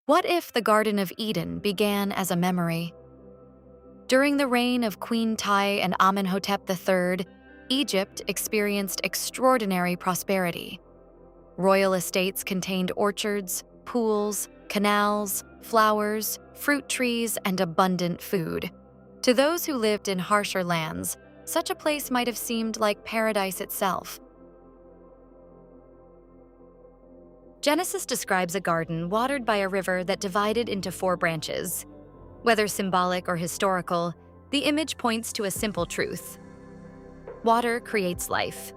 What if the Garden of Eden began as a memory? During the reign of Queen Tiye and Amenhotep III, Egypt experienced extraordinary prosperity. Royal estates contained orchards, pools, canals, flowers, fruit trees, and abundant food. To those who lived in harsher lands, such a place might have seemed like paradise itself. Genesis describes a garden watered by a river that divided into 4 branches. Whether symbolic or historical, the image points to a simple truth. Water creates life.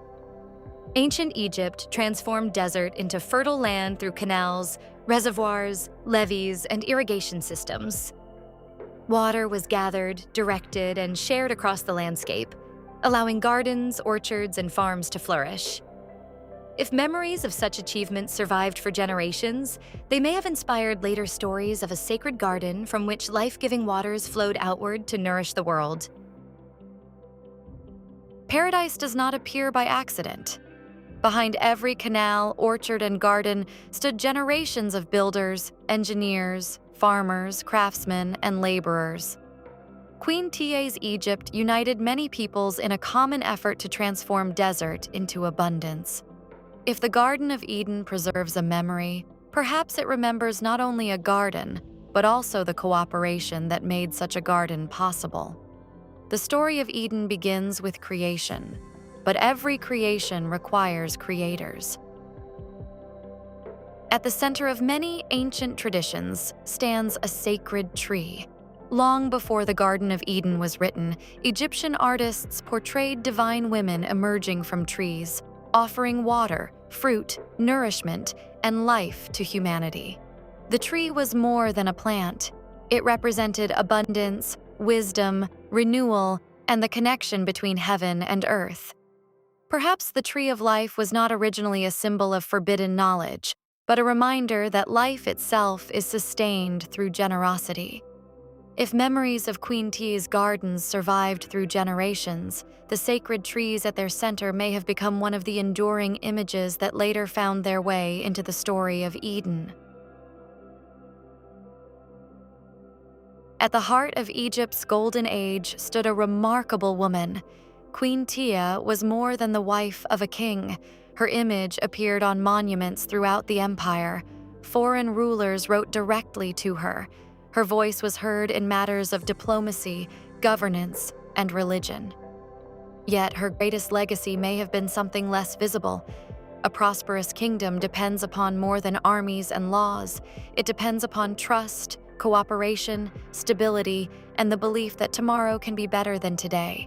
Ancient Egypt transformed desert into fertile land through canals, reservoirs, levees, and irrigation systems. Water was gathered, directed, and shared across the landscape, allowing gardens, orchards, and farms to flourish. If memories of such achievements survived for generations, they may have inspired later stories of a sacred garden from which life-giving waters flowed outward to nourish the world. Paradise does not appear by accident. Behind every canal, orchard, and garden stood generations of builders, engineers, farmers, craftsmen, and laborers. Queen Tiye's Egypt united many peoples in a common effort to transform desert into abundance. If the Garden of Eden preserves a memory, perhaps it remembers not only a garden, but also the cooperation that made such a garden possible. The story of Eden begins with creation, but every creation requires creators. At the center of many ancient traditions stands a sacred tree. Long before the Garden of Eden was written, Egyptian artists portrayed divine women emerging from trees, offering water, fruit, nourishment, and life to humanity. The tree was more than a plant. It represented abundance, wisdom, renewal, and the connection between heaven and earth. Perhaps the tree of life was not originally a symbol of forbidden knowledge, but a reminder that life itself is sustained through generosity. If memories of Queen Tiye's gardens survived through generations, the sacred trees at their center may have become one of the enduring images that later found their way into the story of Eden. At the heart of Egypt's golden age stood a remarkable woman. Queen Tiye was more than the wife of a king. Her image appeared on monuments throughout the empire. Foreign rulers wrote directly to her. Her voice was heard in matters of diplomacy, governance, and religion. Yet her greatest legacy may have been something less visible. A prosperous kingdom depends upon more than armies and laws. It depends upon trust, cooperation, stability, and the belief that tomorrow can be better than today.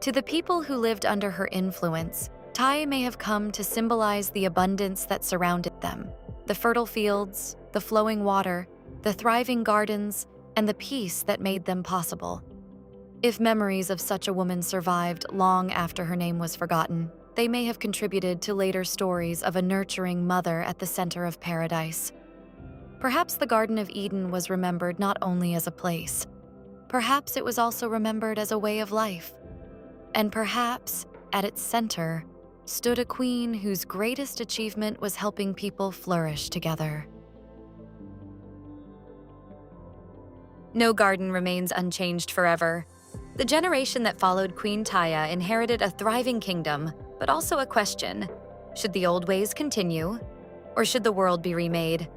To the people who lived under her influence, Tiye may have come to symbolize the abundance that surrounded them, the fertile fields, the flowing water, the thriving gardens, and the peace that made them possible. If memories of such a woman survived long after her name was forgotten, they may have contributed to later stories of a nurturing mother at the center of paradise. Perhaps the Garden of Eden was remembered not only as a place. Perhaps it was also remembered as a way of life. And perhaps, at its center, stood a queen whose greatest achievement was helping people flourish together. No garden remains unchanged forever. The generation that followed Queen Tiye inherited a thriving kingdom, but also a question: should the old ways continue, or should the world be remade?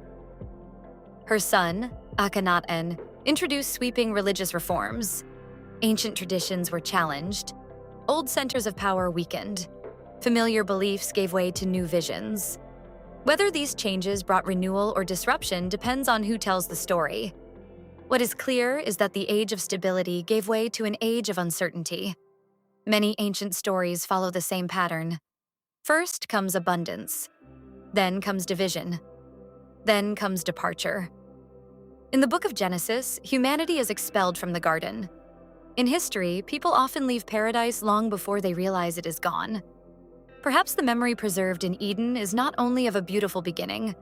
Her son, Akhenaten, introduced sweeping religious reforms. Ancient traditions were challenged. Old centers of power weakened. Familiar beliefs gave way to new visions. Whether these changes brought renewal or disruption depends on who tells the story. What is clear is that the age of stability gave way to an age of uncertainty. Many ancient stories follow the same pattern. First comes abundance. Then comes division. Then comes departure. In the book of Genesis, humanity is expelled from the garden. In history, people often leave paradise long before they realize it is gone. Perhaps the memory preserved in Eden is not only of a beautiful beginning,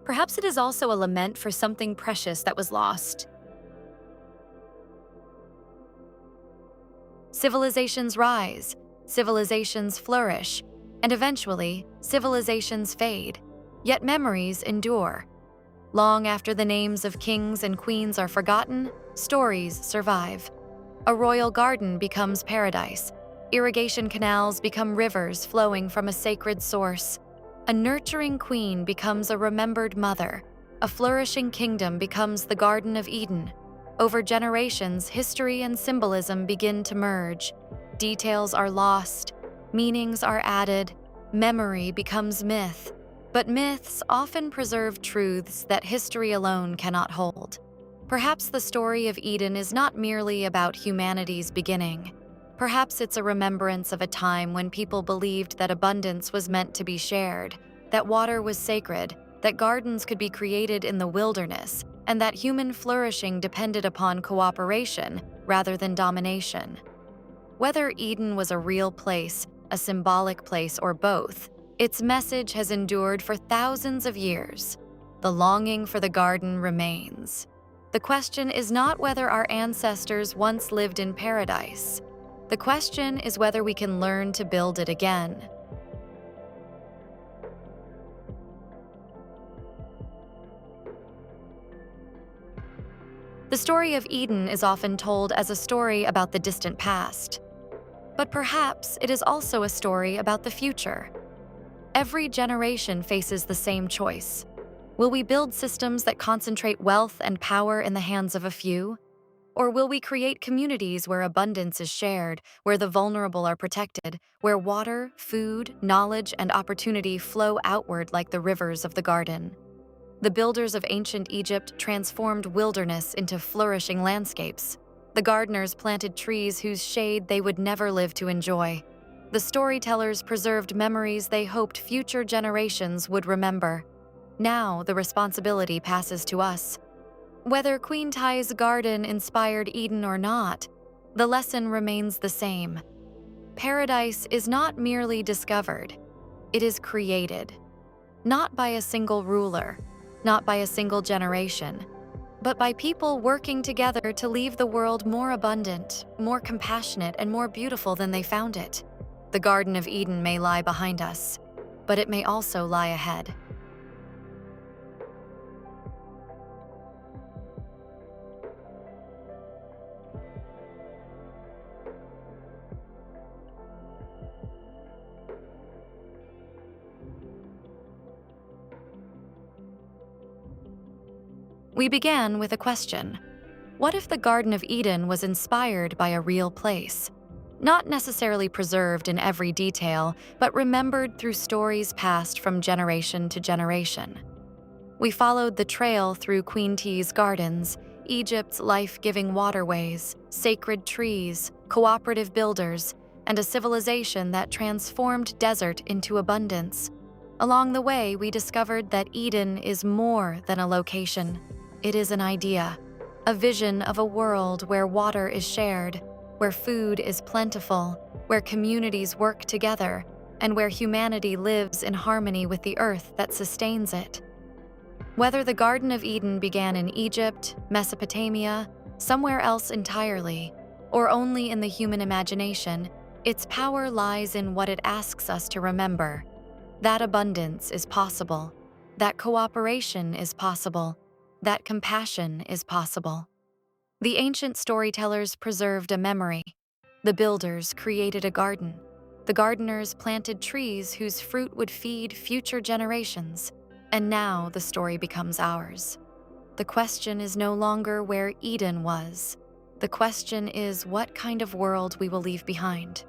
perhaps it is also a lament for something precious that was lost. Civilizations rise, civilizations flourish, and eventually, civilizations fade, yet memories endure. Long after the names of kings and queens are forgotten, stories survive. A royal garden becomes paradise. Irrigation canals become rivers flowing from a sacred source. A nurturing queen becomes a remembered mother. A flourishing kingdom becomes the Garden of Eden. Over generations, history and symbolism begin to merge. Details are lost, meanings are added, memory becomes myth. But myths often preserve truths that history alone cannot hold. Perhaps the story of Eden is not merely about humanity's beginning. Perhaps it's a remembrance of a time when people believed that abundance was meant to be shared, that water was sacred, that gardens could be created in the wilderness, and that human flourishing depended upon cooperation rather than domination. Whether Eden was a real place, a symbolic place, or both, its message has endured for thousands of years. The longing for the garden remains. The question is not whether our ancestors once lived in paradise. The question is whether we can learn to build it again. The story of Eden is often told as a story about the distant past. But perhaps it is also a story about the future. Every generation faces the same choice. Will we build systems that concentrate wealth and power in the hands of a few? Or will we create communities where abundance is shared, where the vulnerable are protected, where water, food, knowledge, and opportunity flow outward like the rivers of the garden? The builders of ancient Egypt transformed wilderness into flourishing landscapes. The gardeners planted trees whose shade they would never live to enjoy. The storytellers preserved memories they hoped future generations would remember. Now the responsibility passes to us. Whether Queen Tiye's garden inspired Eden or not, the lesson remains the same. Paradise is not merely discovered, it is created. Not by a single ruler, not by a single generation, but by people working together to leave the world more abundant, more compassionate, and more beautiful than they found it. The Garden of Eden may lie behind us, but it may also lie ahead. We began with a question. What if the Garden of Eden was inspired by a real place? Not necessarily preserved in every detail, but remembered through stories passed from generation to generation. We followed the trail through Queen Tiye's gardens, Egypt's life-giving waterways, sacred trees, cooperative builders, and a civilization that transformed desert into abundance. Along the way, we discovered that Eden is more than a location. It is an idea, a vision of a world where water is shared, where food is plentiful, where communities work together, and where humanity lives in harmony with the earth that sustains it. Whether the Garden of Eden began in Egypt, Mesopotamia, somewhere else entirely, or only in the human imagination, its power lies in what it asks us to remember. That abundance is possible, that cooperation is possible, that compassion is possible. The ancient storytellers preserved a memory. The builders created a garden. The gardeners planted trees whose fruit would feed future generations. And now the story becomes ours. The question is no longer where Eden was. The question is what kind of world we will leave behind.